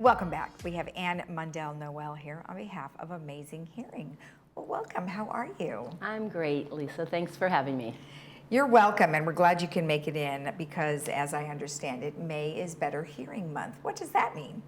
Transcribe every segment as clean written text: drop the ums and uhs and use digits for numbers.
Welcome back. We have Ann Mundell-Noel here on behalf of Amazing Hearing. Well, welcome. How are you? I'm great, Lisa. Thanks for having me. You're welcome, and we're glad you can make it in because, as I understand it, May is Better Hearing Month. What does that mean?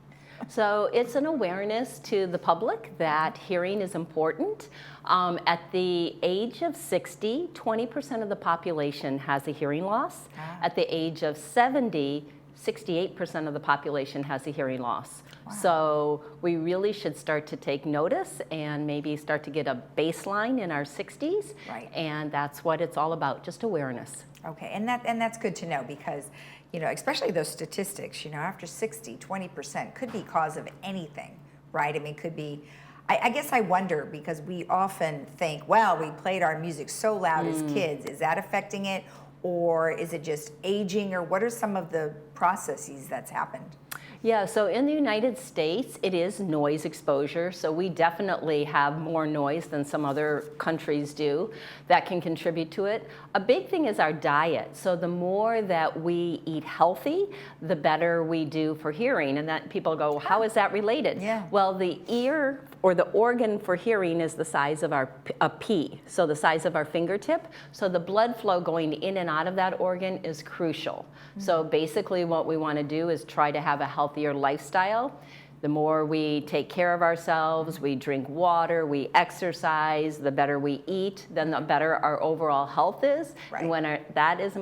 So it's an awareness to the public that hearing is important. At the age of 60, 20% of the population has a hearing loss. At the age of 70, 68% of the population has a hearing loss. Wow. So we really should start to take notice and maybe start to get a baseline in our 60s. Right. And that's what it's all about, just awareness. Okay, and that's good to know because, you know, especially those statistics, you know, after 60, 20% could be cause of anything, right? I mean, could be, I guess I wonder because we often think, well, we played our music so loud as kids, is that affecting it? Or is it just aging, or what are some of the processes that's happened? Yeah, so in the United States, it is noise exposure. So we definitely have more noise than some other countries do that can contribute to it. A big thing is our diet. So the more that we eat healthy, the better we do for hearing. And that people go, how is that related? Yeah. Well, the ear or the organ for hearing is the size of a pea, so the size of our fingertip. So the blood flow going in and out of that organ is crucial. So basically what we want to do is try to have a healthier lifestyle. The more we take care of ourselves, we drink water, we exercise, the better we eat, then the better our overall health is. Right. And when that is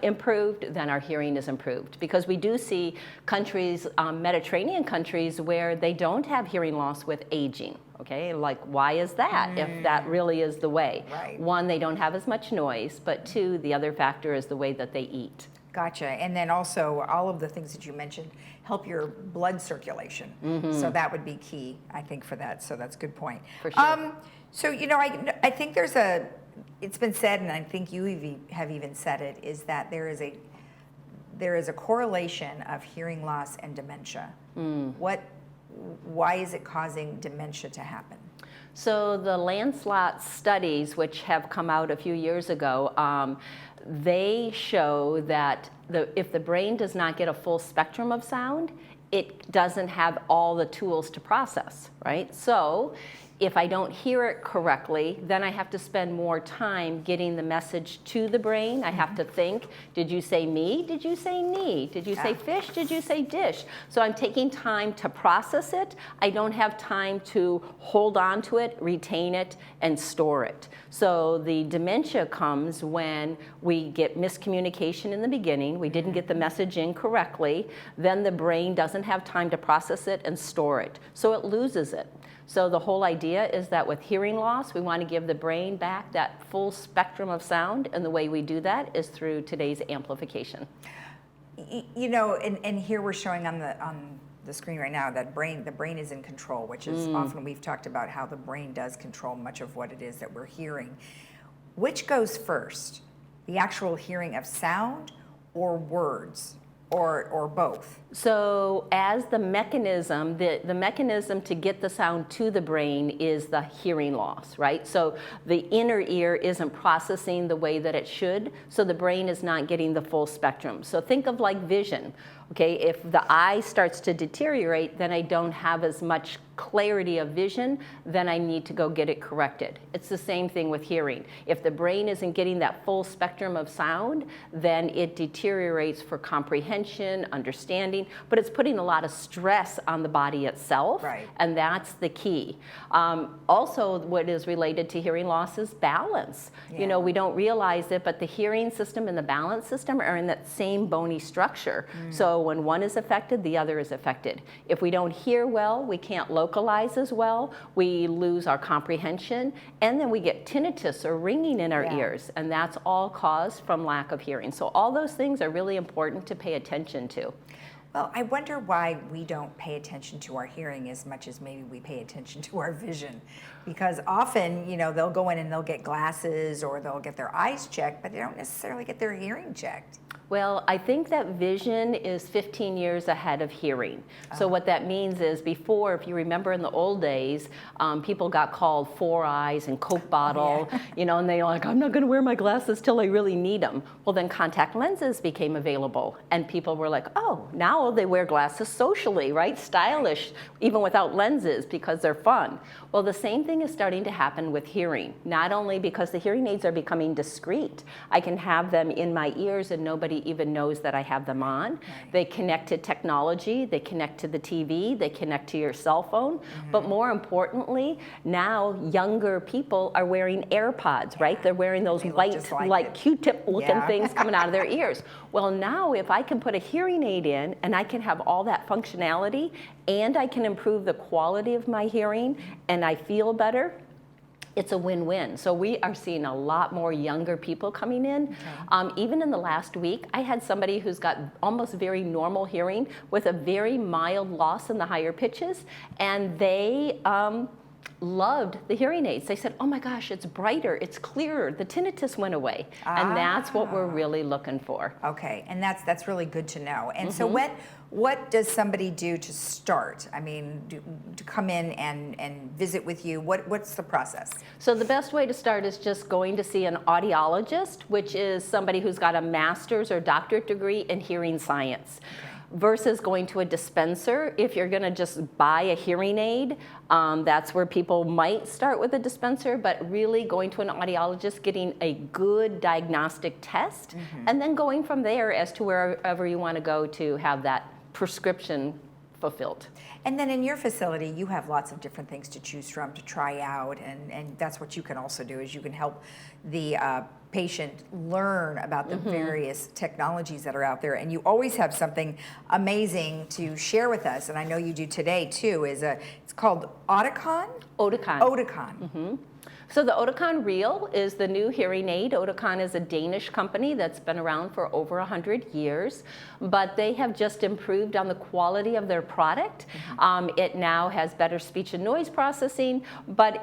improved, then our hearing is improved. Because we do see countries, Mediterranean countries, where they don't have hearing loss with aging. Okay, like why is that if that really is the way? Right. One, they don't have as much noise, but two, the other factor is the way that they eat. Gotcha. And then also all of the things that you mentioned help your blood circulation. So that would be key, I think, for that. So that's a good point. For sure. So, you know, I think it's been said, and I think you have even said it, is that there is a correlation of hearing loss and dementia. Why is it causing dementia to happen? So the Lancelot studies, which have come out a few years ago, they show that if the brain does not get a full spectrum of sound, it doesn't have all the tools to process, right? So if I don't hear it correctly, then I have to spend more time getting the message to the brain. I have to think, did you say me? Did you say knee? Did you say fish? Did you say dish? So I'm taking time to process it. I don't have time to hold on to it, retain it, and store it. So the dementia comes when we get miscommunication in the beginning. We didn't get the message in correctly. Then the brain doesn't have time to process it and store it. So it loses it. So the whole idea is that with hearing loss, we want to give the brain back that full spectrum of sound, and the way we do that is through today's amplification. You know, and here we're showing on the screen right now that the brain is in control, which is often we've talked about how the brain does control much of what it is that we're hearing. Which goes first, the actual hearing of sound or words? Or both? So as the mechanism, the mechanism to get the sound to the brain is the hearing loss, right? So the inner ear isn't processing the way that it should, so the brain is not getting the full spectrum. So think of like vision. Okay, if the eye starts to deteriorate, then I don't have as much clarity of vision, then I need to go get it corrected. It's the same thing with hearing. If the brain isn't getting that full spectrum of sound, then it deteriorates for comprehension, understanding, but it's putting a lot of stress on the body itself, right. And that's the key. Also, what is related to hearing loss is balance. Yeah. You know, we don't realize it, but the hearing system and the balance system are in that same bony structure. So when one is affected, the other is affected. If we don't hear well, we can't localize as well, we lose our comprehension, and then we get tinnitus or ringing in our ears, and that's all caused from lack of hearing. So all those things are really important to pay attention to. Well, I wonder why we don't pay attention to our hearing as much as maybe we pay attention to our vision. Because often, you know, they'll go in and they'll get glasses or they'll get their eyes checked, but they don't necessarily get their hearing checked. Well, I think that vision is 15 years ahead of hearing. So what that means is before, if you remember in the old days, people got called four eyes and Coke bottle, you know, and they're like, I'm not going to wear my glasses till I really need them. Well, then contact lenses became available, and people were like, oh, now they wear glasses socially, right? Stylish, even without lenses, because they're fun. Well, the same thing is starting to happen with hearing, not only because the hearing aids are becoming discreet. I can have them in my ears and nobody even knows that I have them on. Right. They connect to technology, they connect to the TV, they connect to your cell phone. But more importantly, now younger people are wearing AirPods, right? They're wearing those white, like Q-tip looking things coming out of their ears. Well, now if I can put a hearing aid in and I can have all that functionality and I can improve the quality of my hearing and I feel better, it's a win-win. So we are seeing a lot more younger people coming in. Even in the last week, I had somebody who's got almost very normal hearing with a very mild loss in the higher pitches, and they loved the hearing aids. They said, oh my gosh, it's brighter, it's clearer, the tinnitus went away. And that's what we're really looking for. Okay, and that's really good to know. And so what does somebody do to start? I mean, to come in and visit with you, what's the process? So the best way to start is just going to see an audiologist, which is somebody who's got a master's or doctorate degree in hearing science. Versus going to a dispenser. If you're gonna just buy a hearing aid, that's where people might start with a dispenser, but really going to an audiologist, getting a good diagnostic test, and then going from there as to wherever you wanna go to have that prescription fulfilled. And then in your facility, you have lots of different things to choose from, to try out, and that's what you can also do, is you can help the patient learn about the various technologies that are out there. And you always have something amazing to share with us, and I know you do today too, it's called Oticon? Oticon. Oticon. So the Oticon Real is the new hearing aid. Oticon is a Danish company that's been around for over 100 years, but they have just improved on the quality of their product. It now has better speech and noise processing, but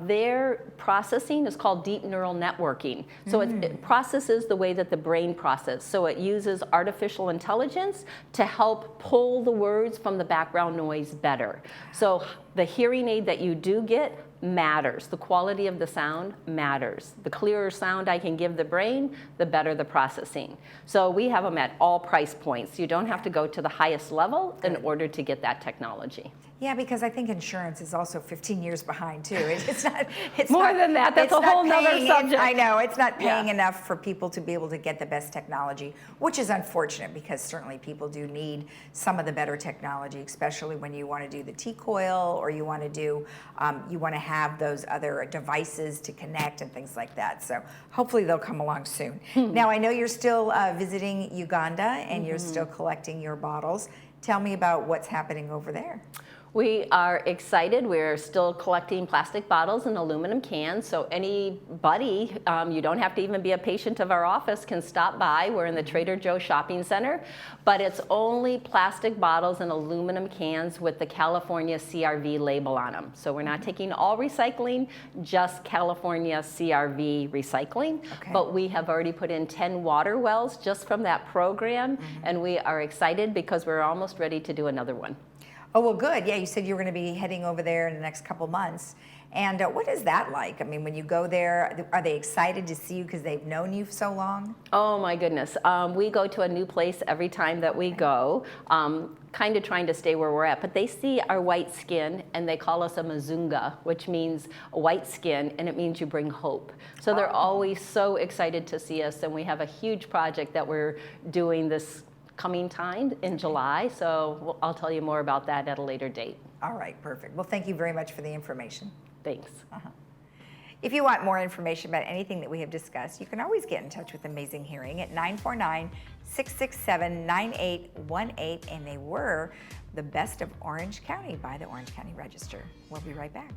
their processing is called deep neural networking. So it processes the way that the brain processes. So it uses artificial intelligence to help pull the words from the background noise better. So the hearing aid that you do get matters. The quality of the sound matters. The clearer sound I can give the brain, the better the processing. So we have them at all price points. You don't have to go to the highest level in order to get that technology. Yeah, because I think insurance is also 15 years behind too. It's not. It's more not, than that. That's a whole nother subject. I know it's not paying enough for people to be able to get the best technology, which is unfortunate because certainly people do need some of the better technology, especially when you want to do the T-coil or you want to do, you want to have those other devices to connect and things like that. So hopefully they'll come along soon. Now I know you're still visiting Uganda and you're still collecting your bottles. Tell me about what's happening over there. We are excited. We're still collecting plastic bottles and aluminum cans, so anybody, you don't have to even be a patient of our office, can stop by. We're in the Trader Joe Shopping Center, but it's only plastic bottles and aluminum cans with the California CRV label on them. So we're not taking all recycling, just California CRV recycling, but we have already put in 10 water wells just from that program, and we are excited because we're almost ready to do another one. Oh, well, good. Yeah, you said you were going to be heading over there in the next couple months. And what is that like? I mean, when you go there, are they excited to see you because they've known you so long? Oh, my goodness. We go to a new place every time that we go, kind of trying to stay where we're at. But they see our white skin, and they call us a Mazunga, which means a white skin, and it means you bring hope. So they're always so excited to see us, and we have a huge project that we're doing this coming time in July, so I'll tell you more about that at a later date. All right, perfect. Well, thank you very much for the information. Thanks. If you want more information about anything that we have discussed, you can always get in touch with Amazing Hearing at 949-667-9818, and they were the best of Orange County by the Orange County Register. We'll be right back.